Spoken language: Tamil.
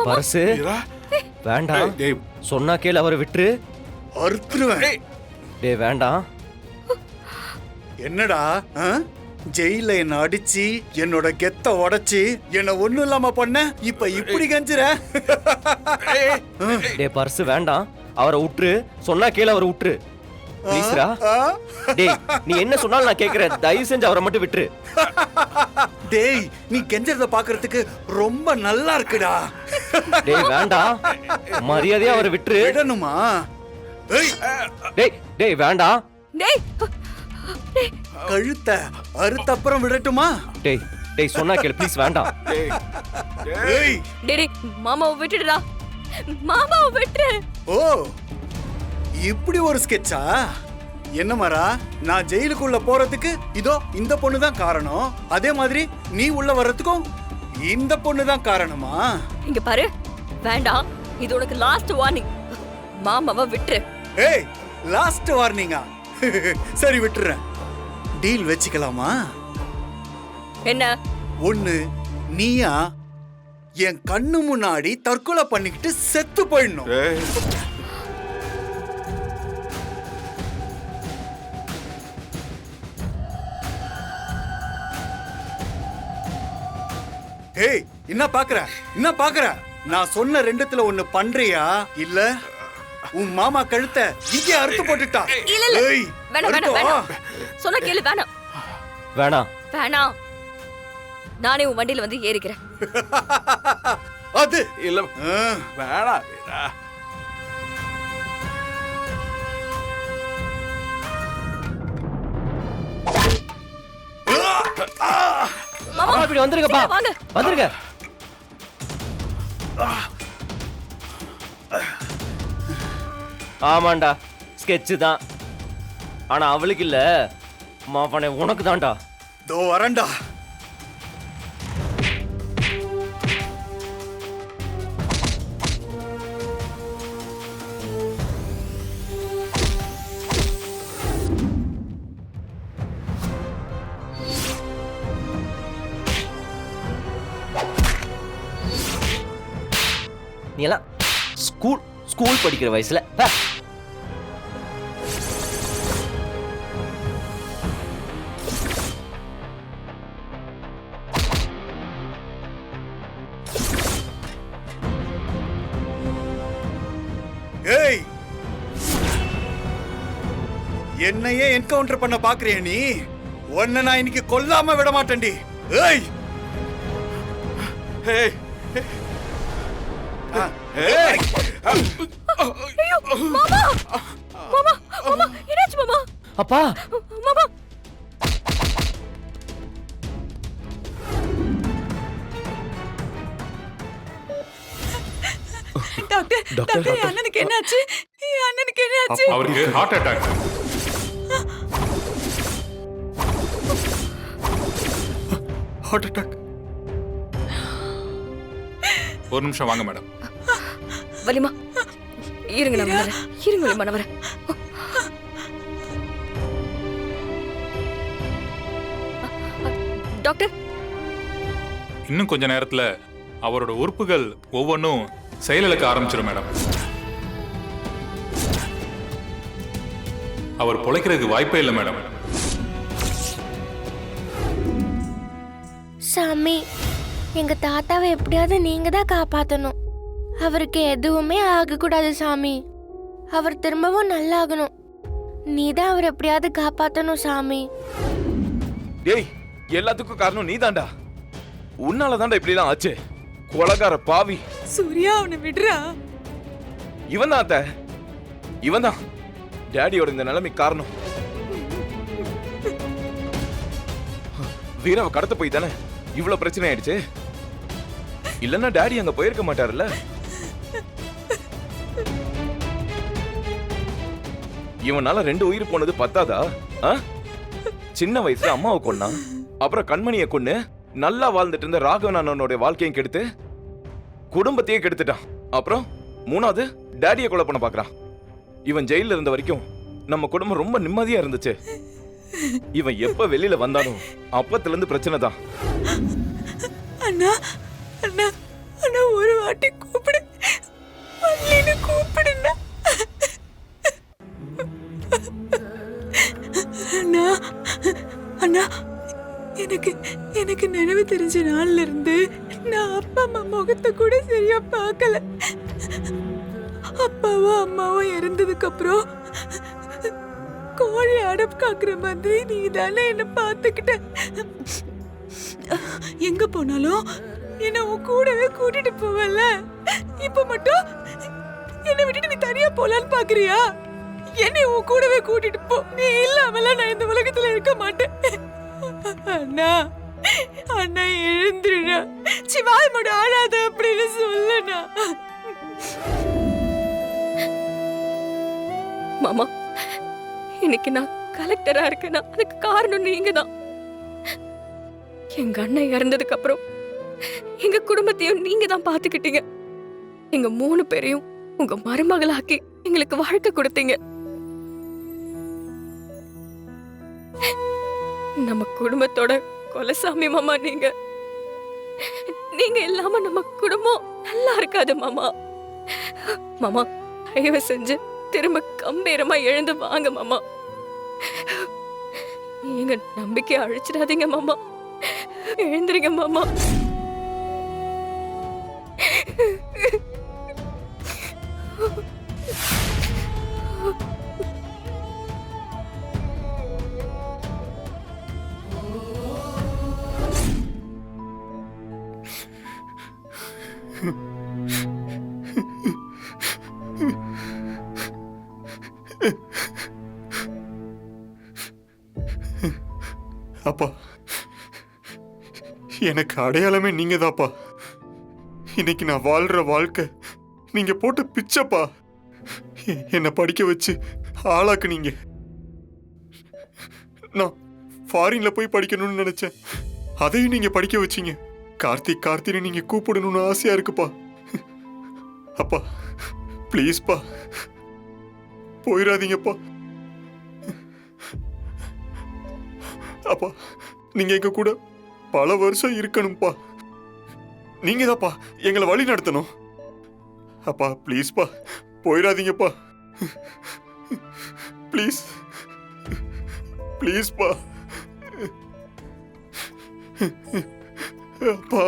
பரசு வேண்டாம், சொன்னா கேளு, அவரை விட்டுரு. அறுத்துருவேன். டேய் வேண்டாம். என்னடா ஜெயில என்ன அடிச்சு என்னோட கெத்த உடைச்சு என்ன ஒண்ணும் இல்லாம பண்ண, இப்ப இப்படி கஞ்சுற? டேய் பரசு வேண்டாம், அவரை விட்டுரு. சொன்னா கேளு, அவரை விட்டுரு. ப்ளீஸ்ரா. டேய் நீ என்ன சொன்னாலும் நான் கேக்குறேன், தயவு செஞ்சு அவரை மட்டும் விட்டுரு. டேய் நீ கெஞ்சறத பாக்குறதுக்கு ரொம்ப நல்லா இருக்குடா. டேய் வேண்டாம், மரியாதையா அவரை விட்டுரு. விடணுமா? டேய் டேய் வேண்டாம். டேய் கழுத்த அறுத்த அப்புறம் விடட்டுமா? டேய் டேய் சொன்னா கேளு ப்ளீஸ், வேண்டாம். டேய் டேய் மாமாவை விட்டுடுடா, மாமாவை விட்டுரு. ஓ இப்படி ஒரு ஸ்கெட்சா? என்ன மாறா, நான் ஜெயிலுக்குள்ள போறதுக்கு இதோ இந்த பொண்ணு தான் காரணம், அதே மாதிரி நீ உள்ள வர்றதுக்கும் இந்த பொண்ணு தான் காரணமா? இங்க பாரு, வேண்டாம், இது உனக்கு லாஸ்ட் வார்னிங். மாமாவை விட்டுரு. ஏய் லாஸ்ட் வார்னிங்கா? சரி விட்டுறேன். டீல் வச்சுக்கலாமா? என்ன? ஒண்ணு நீயா என் கண்ணு முன்னாடி தற்கொலை பண்ணிக்கிட்டு செத்து போயிடணும். ஏய் என்ன பாக்குற? நான் சொன்ன ரெண்டுத்துல ஒண்ணு பண்றியா இல்ல உன் மாமா கழுத்த இங்கே அறுத்து போட்டுட்டா? இல்ல இல்ல வேணாம் வேணாம் வேணாம், சொன்னா கேளு. வேணாம் வேணாம் வேணாம், நானே உன் வண்டியில வந்து ஏறிக்கிறேன். அது இல்ல வேணாம். மாமா இப்படி வந்துருங்கப்பா, வாங்க வந்துருங்க. ஆமாண்டா ஸ்கெட்சு தான், ஆனா அவளுக்கு இல்ல, மாவனே உனக்கு தான்டா. தோ வரண்டா. நீ எல்லாம் ஸ்கூல் படிக்கிற வயசுல ஏய் என்னையே என்கவுண்டர் பண்ண பாக்குறிய நீ? உன்னை நான் இன்னைக்கு கொல்லாம விட மாட்டேன்டி. ஏய் ஏய் ஐயோ மாமா, மாமா மாமா என்னாச்சு மாமா? அப்பா மாமா டாக்டர் அண்ணனுக்கு என்னாச்சு? அண்ணனுக்கு என்னாச்சு? அவருக்கு ஹார்ட் அட்டாக். Heart attack. ஒரு நிமிஷம் வாங்க மேடம். வலிமா இருங்க, நான் வரேன். இருங்க வலிமா, நான் வரேன். டாக்டர் இன்னும் கொஞ்ச நேரத்துல அவரோட உறுப்புகள் ஒவ்வொன்றும் செயலிழக்க ஆரம்பிச்சிடும் மேடம். அவர் பொழைக்கிறதுக்கு வாய்ப்பே இல்லை மேடம். சாமி, எங்க தாத்தாவை எப்படியாவது நீங்க தான் காப்பாத்தணும். அவருக்கு எதுவுமே ஆகக்கூடாது சாமி. அவர் திரும்பவும் நல்லாகணும். நீ தான் அவர் எப்படியாவது காப்பாத்தணும் சாமி. டேய், எல்லாத்துக்கும் காரணம் நீ தான்டா. உன்னால தான்டா இப்படிலாம் ஆச்சு. கொலகார பாவி. சூர்யா, அவனை விடுறா. இவன் தான் அத்த, இவன் தான் டேடியோட இந்த நிலைமை காரணம். வீராவை கடத்த போய் தானே இவ்வளவு பிரச்சனை ஆயிடுச்சு. இல்லன்னா டாடி அங்க போயிருக்க மாட்டாருல்ல. இவனால 2 உயிர் போனது பத்தாதா? சின்ன வயசுல அம்மாவை கொன்னா, அப்புறம் கண்மணியை கொன்னு நல்லா வாழ்ந்துட்டு இருந்த ராகவன் அண்ணனோட வாழ்க்கையும் கெடுத்து குடும்பத்தையே கெடுத்துட்டான். அப்புறம் 3வது டாடியை கொலை பண்ண பாக்குறான். இவன் ஜெயில இருந்த வரைக்கும் நம்ம குடும்பம் ரொம்ப நிம்மதியா இருந்துச்சு. இவன் எப்ப வெளியில வந்தானோ அப்பத்துல இருந்து பிரச்சனை தான். அண்ணா அண்ணா அண்ணா ஒரு வாட்டி கூப்பிடு, வள்ளின்னு கூப்பிடுண்ணா. அண்ணா அண்ணா எனக்கு எனக்கு நினைவு தெரிஞ்ச நாள்ல இருந்து நான் அப்பா அம்மா முகத்தை கூட சரியா பார்க்கல. அப்பாவும் அம்மாவும் இறந்ததுக்கு அப்புறம் கோழி அடப்பு காக்குற மாதிரி நீ தானே என்ன பார்த்துக்கிட்ட. எங்க போனாலும் என்ன உன் கூடவே கூட்டிட்டு போவல. இப்ப மட்டும் என்னை விட்டுட்டு நீ தனியா போலான்னு பாக்குறியா? என்னை உன் கூடவே கூட்டிட்டு போ. நீ இல்லாமலாம் நான் இந்த உலகத்துல இருக்க மாட்டேன். அண்ணா அண்ணா எழுந்துருண்ணா. சிவாய் மட ஆடாத அப்படின்னு சொல்லுண்ணா. மாமா, இன்னைக்கு நான் கலெக்டரா இருக்கேன்னா அதுக்கு காரணம் நீங்க தான். எங்க அண்ணன் இறந்ததுக்கு அப்புறம் எங்க குடும்பத்தையும் நீங்க தான் பாத்துக்கிட்டீங்க. எங்க 3 பேரையும் உங்க மருமகளாக்கி எங்களுக்கு வாழ்க்கை கொடுத்தீங்க. நம்ம குடும்பத்தோட கொலசாமி மாமா நீங்க. நீங்க இல்லாம நம்ம குடும்பம் நல்லா இருக்காது மாமா. மாமா, தயவு செஞ்சு திரும்ப கம்பீரமா எழுந்து வாங்க மாமா. நீங்க நம்பிக்கை அழிச்சிடாதீங்க மாமா. எழுந்துருங்க மாமா. அப்பா, எனக்கு அடையாளமே நீங்க தான்ப்பா. இன்னைக்கு நான் வாழ்ற வாழ்க்கை நீங்க போட்ட பிச்சைப்பா. என்னை படிக்க வச்சு ஆளாக்குனீங்க. நான் ஃபாரின்ல போய் படிக்கணும்னு நினைச்சேன், அதையும் நீங்க படிக்க வச்சீங்க. கார்த்தின்னு நீங்க கூப்பிடணும்னு ஆசையா இருக்குப்பா. அப்பா ப்ளீஸ்ப்பா, போயிடாதீங்கப்பா. அப்பா, நீங்க எங்க கூட பல வருஷம் இருக்கணும்ப்பா. நீங்க தான்ப்பா எங்களை வழி நடத்தணும். அப்பா ப்ளீஸ்ப்பா, போயிடாதீங்கப்பா. ப்ளீஸ் ப்ளீஸ்ப்பா. அப்பா